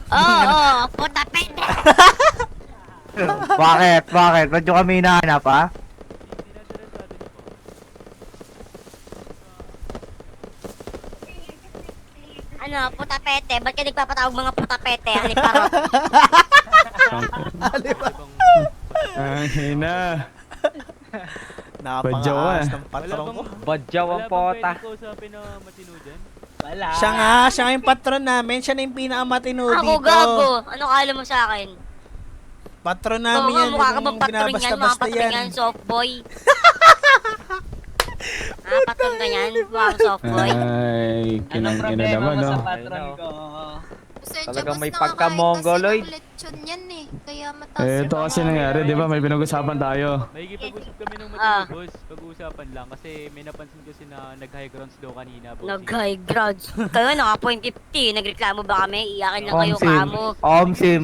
Oo, puta pende. Bakit? Bakit? Ba't nyo kami hinahanap, ha? Ano, puta pete? Ba't ka nagpapatawag mga puta pete? Haliparot. Ang hina. Napakangas ng patron ko. Badyaw ang pota. Wala. Siya nga yung patron namin. Siya na yung pinakamatino Ako dito. gago. Ano kala mo sa akin? Patron Oo namin nga, yan. mukha ka Yung bang patron yan? Mga binabasta-basta patron yan. yan, soft boy. Patron ka yan? Mukha kang soft boy. Ay, Anong kinang ina problema naman, mo no? sa patron ko? Talagang may pagka-mongoloid. Yan eh, kaya mataas Eh, ito kasi nangyari, di ba? May pinag-usapan tayo. Nakikipag-usap kami ng Ah. matino, boss. Pag-uusapan lang kasi may napansin kasi na nag-high grounds daw kanina, boss. Nag-high grounds. Kayo naka-point 50. Nagreklamo ba kami? Iyakin lang kayo Omsim. kamo. Omsim.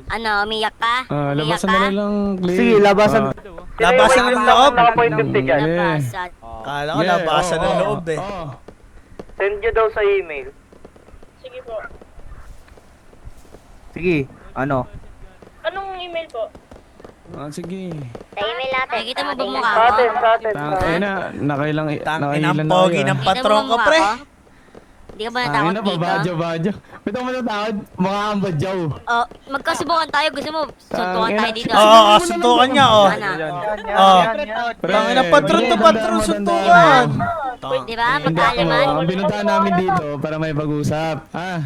Ano, umiyak ka? Ah, Umiyak labasan ka? na lang, Clay. Sige, labasan. Ah, Labasan ng loob. Naka-point 50 dyan. Labasan. Kala ko yeah, labasan ng oo, loob eh. oo. Send nyo daw sa email. Sige po. Sige, ano? Anong email po? Ah, sige. Sa email natin. Nakikita mo ba mukha Sa ko? atin, sa atin. Tangina, nakailang Tangin ang pogi ng Nakikita mo patron ko, mukha pre. Hindi ka ba natakot Tangina, dito? babadyo. Ba't ako matatakot? Mukha kang badyaw. Oh, magkasubukan tayo. Gusto mo, suntukan tayo dito. Oo, suntukan niya, oh. Ano? Oh. Pre, Tangin ang patron to hindi, patron matanda- suntukan. Di ba? Hindi ako, Magkaalaman. ang pinuntahan namin dito para may pag-usap. Ah.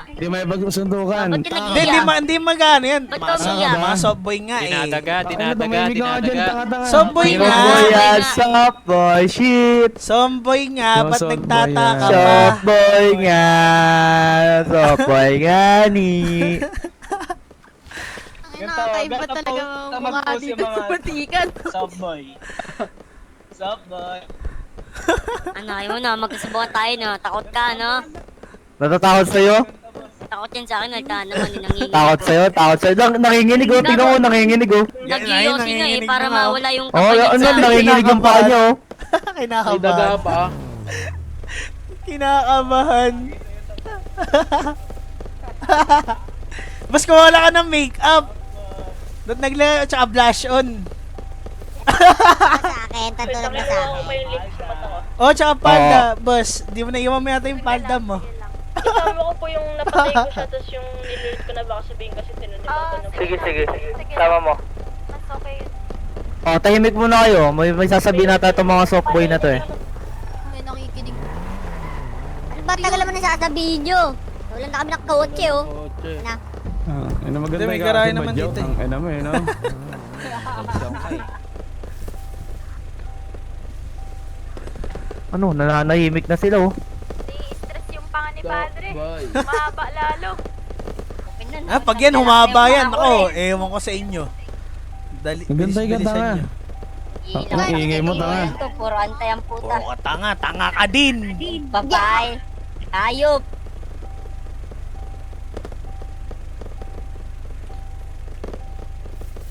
Hindi may pag-usuntukan. Ba't ka Hindi, nag-iyak? hindi magano yan. Ba't ka umiyak? Mga softboy nga eh. Dinadaga, Ano, dinadaga, tumimik ka dyan, dinadaga. tanga-tanga. Softboy Sino nga. boy Boy, soft boy, shit. Somboy nga, Oh, ba't softboy nagtataka yan. ka? Soft boy nga. Soft boy nga ni. Ang nakakaiba talaga ang mga dito sa Batikan. Softboy. Softboy. Ano, ayaw mo na. Magkasubukan tayo, no? Takot ka, no? Natatakot sa'yo? Takot yan sa akin. Nagka naman, nanginginig. Takot sa'yo? Takot sa'yo? Nanginginig oh. Tingnan mo, nanginginig oh. Nag-iossi nga eh, nanginginig para na nga, oh. mawala yung Oh, kapalit ano, sa... nanginginig yung paa niya oh. Kinakabahan. pa. Kinakabahan. Bas wala ka ng makeup. Doon tsaka blush on. Sa akin, tantulog na sa akin. May link sa mata ko. Oh, tsaka palda, boss. Di mo na iwan mo yata yung palda mo. Kasama ko po yung napatay ko siya, tapos yung nililit ko na baka sabihin kasi tinunipan ko na po. Sige, sige. Sama mo. Mas okay yun. Oh, tahimik muna kayo. May sasabihin natin itong mga soft boy na to eh. May nakikinig. Ano ba tagal naman na sasabihin nyo? Wala na kami nakakotse, oh. Na. Ano maganda Hindi, may yung garahe aking naman badyaw. dito eh. Ang ina mo eh, no? Ano, nananahimik na sila oh. Stress yung panga ni Padre. Mahaba lalo. Ah, pag yan humaba yan, ako, ewan ko sa inyo. Dali, Maganda yung bilisan tanga. nyo. Ang ingay mo, tanga. Puro antay ang puta. Oo, tanga ka din. Babae. Ayop.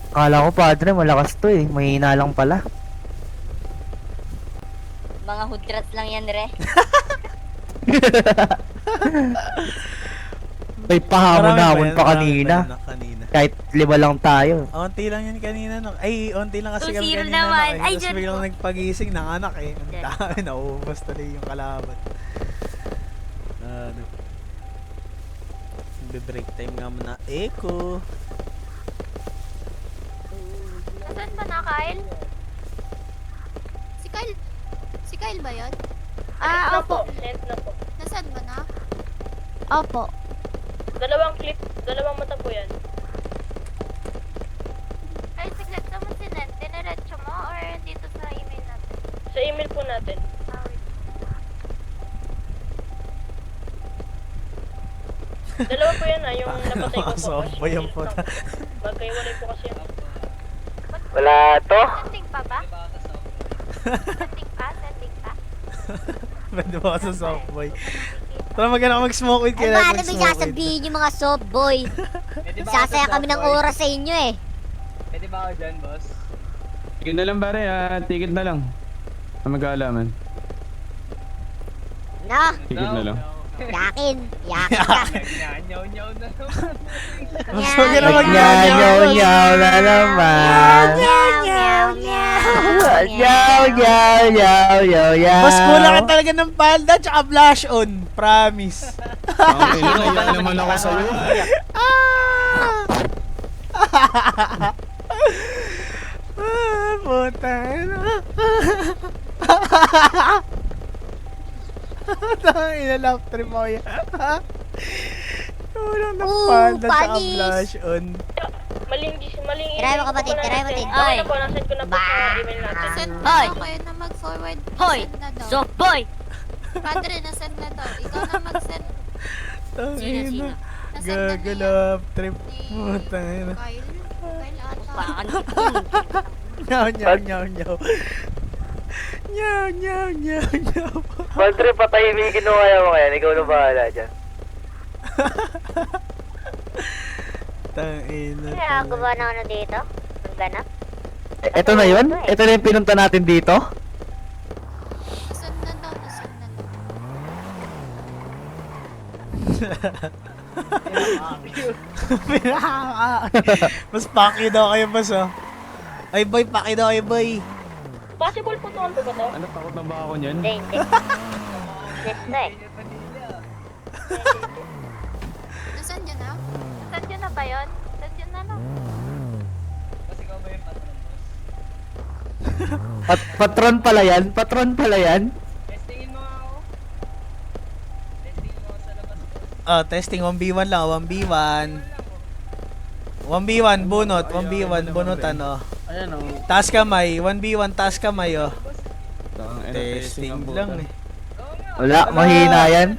Akala ko padre, malakas to eh. Mahina lang pala. Mga hudrats lang yan, re. May pahamon-hamon pa kanina. Kanina. Kahit 5 lang tayo. Onti lang yan kanina. No? Ay, onti lang kasi 2-0 kami kanina. naman. No? Ay, Tapos Diyos biglang ko. nagpagising ng anak eh. Ang dami, nauubos tuloy yung kalaban. Ano? Be-break time nga muna. Eko. Nasaan ba na, Kyle? Si Kyle? Si Kyle ba yun? Ah, opo. Send na po. Nasaan ba na? Opo. Dalawang clip, dalawang mata po yan. Ay, saglit naman sinend. Dinerecho mo or dito sa email natin? Sa email po natin. Ah, wait. Dalawa po yan yung napatay ko po. Softboy yung puta. Magkaiwalay po kasi yan. Wala to. Sending pa ba? Sending pa? Sending pa? Pwede ba ako sa softboy? Tara maganda mag-smoke weed. Ay, Kailangan paano may mag-smoke weed. sasabihin yung mga soft boy? Sasaya kami ng oras sa inyo, eh. Pwede ba ako dyan, boss? Ticket na lang pare, ticket na lang. Ang mag-aalaman. Na? Ticket na lang. Yakin. Yakin ka. Nyaw-nyaw na naman. Mas huwag ka na Nyaw, nyaw na naman. Nyaw, nyaw, Nyaw. Mas kulang ka talaga ng palda tsaka blush on. Promise. Okay, naiya naman ako sa'yo. Puta. Tangina lap trip mo yan. Kulang ng palda tsaka panis. blush on. Maling Try mo, kapatid, try mo, tin. Ay! Oy. Ako, nasend ko na po sa email natin. Send Hoy! na kayo na mag-forward. Hoy! Send na daw. Soft boy! Padre, nasend na daw. Ikaw na mag-send. Tangina. Nasend na niya. Gagalap trip. Puta. Kyle? Kyle ata. Pakan. Nyaw, nyaw, nyaw, nyaw. Nyaw, nyaw, nyaw, nyaw. Padre, patahimikin mo kaya mo kaya. Ikaw na bahala dyan. Tangina. Kaya gawa na ano dito? Ang ganap? Ito na yun? Ito na yung pinunta natin dito? Nasend na daw. Nasend na daw. Mas paki daw kayo, boss, oh. Ay, boy, paki daw kayo, boy. Possible po to ba to? Ano, takot na ba ako niyan? Hindi, hindi. Basta eh. Nasend yun na? Nasend yun na ba yun? Nasend yun na lang. Kasi ikaw ba yung patron, boss? Patron pala yan? Patron pala yan? Testingin mo ako. Testingin mo ako sa labas, boss. Oh, testing 1v1 lang, 1v1. 1v1 bunot, 1v1 bunot ano. Ayan o. Taas kamay, 1v1 taas kamay, oh. Testing Testing lang eh. Wala, mahina yan.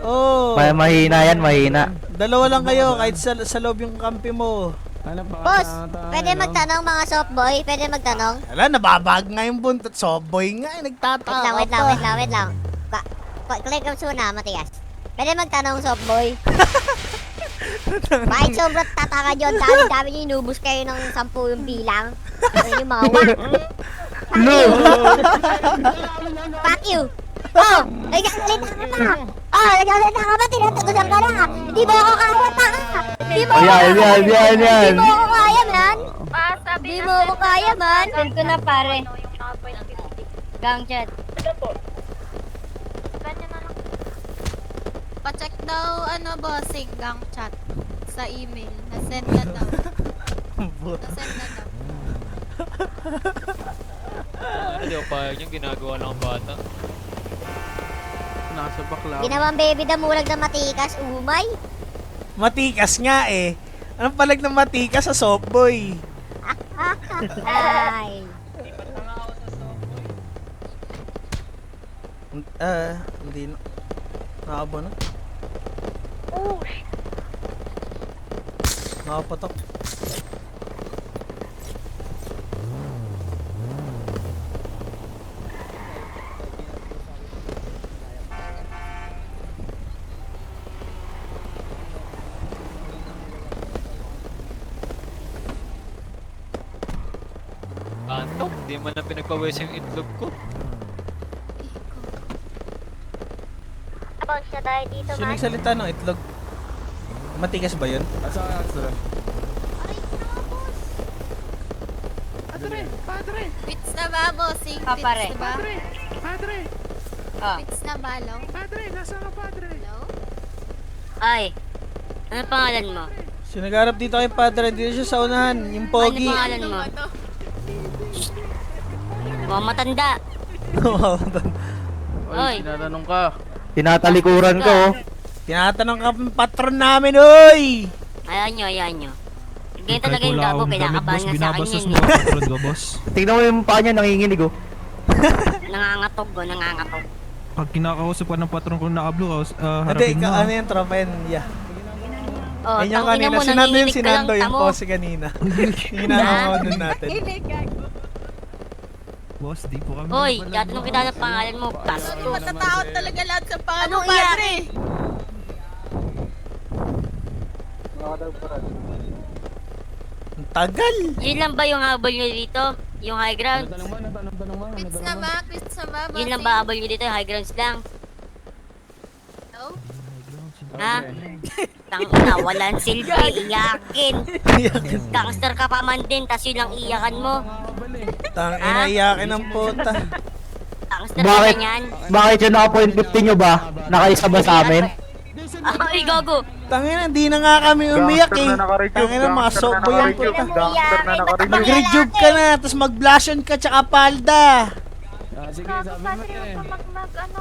Oh, Mahina yan, mahina. dalawa lang kayo kahit sa loob yung kampi mo. Ano pa? Boss, pwede magtanong mga soft boy? Pwede magtanong? Ala, nababag nga yung buntot. Soboy nga, eh, nagtataka Wait lang, wait lang, wait lang, wait lang. Click up muna, Matias. Pwede magtanong, soft boy? Bakit sobrang tataka nyo? Ang dami-dami nyo inubos kayo ng 10 yung bilang. Ayun yung mga wak. No! Fuck you! Oh! Nagkakalita ka pa! Oh! Nagkakalita ka pa! Tinatagusan ka na! Hindi mo ako kaya, taka! Hindi mo ako Yan, kaya! yan, yan, yan. Hindi mo ako kaya, man! Sabi Hindi mo ako kaya, man! Send ko na, pare. Yung naka-point 50. Gang chat. Ito po. Ganyan na lang. Pa-check daw, bossing, gang chat. Sa email. Nasend na daw. Nasend na daw. Hindi ako payag yung ginagawa lang ang bata. Nasa bakla. Ginawang baby damulag na matikas, umay. Matikas nga eh. Anong palag ng matikas sa softboy? Ay. Hindi na. Nakabo na. Nakapatok. Antok, di man na pinagpawis yung itlog ko. Bounce na tayo dito, Sino man. nagsalita ng itlog? Matikas ba yun? Asa ka, Astro? Pits na ba, bossing? Pits pare. na ba? Padre! Pits na ba, Long? Padre! Nasa ka, Padre? Hello? Ay. Ano pangalan mo? Sinagarap dito kay Padre, dito siya sa unahan, yung Ano pogi. pangalan mo? Mga matanda. Oy. Tinatanong ka. Tinatalikuran ko, oh. Tinatanong ka ng patron namin, oy! Ayan nyo. Ganyan talaga yung gabo, pinakabahan nga sa akin yan. patron ko, boss. Tingnan mo yung paa niya, nanginginig, oh. Nangangatog. Pag kinakausap ka ng patron ko naka-blue house, Hindi, harapin mo. ano yung tropa yan? Yeah. Oh, Yan yung tangina kanina, mo, sinando yung nanginginig ka sinando lang, yung tamo. pose kanina. Hinanaw nun natin. Boss, di po kami. Hoy, tatanong kita ng pangalan mo, Pasto. Matatakot talaga lahat sa pangalan Anong mo, padre. Ang tagal! Yun lang ba yung habol nyo dito? Yung high ground? Natanong mo? Pits na ba? Pits na ba, bossing? Yun lang ba habol nyo dito? High grounds lang? Hello? Ha? Tangina, walang silbi, iyakin. Gangster ka pa man din, tas yun lang iyakan mo. Tangina, iyakin ng puta. Gangster Bakit? ka yan. Bakit yung naka-point 50 nyo ba? Nakaisa ba sa amin? Ay, gago. Tangina, hindi na nga kami umiyak eh. Tangina, mga sobo yan puta. Mag-rejuve ka na, tapos mag-blush on ka tsaka palda. Sige, sabi mo eh. Mag-ano,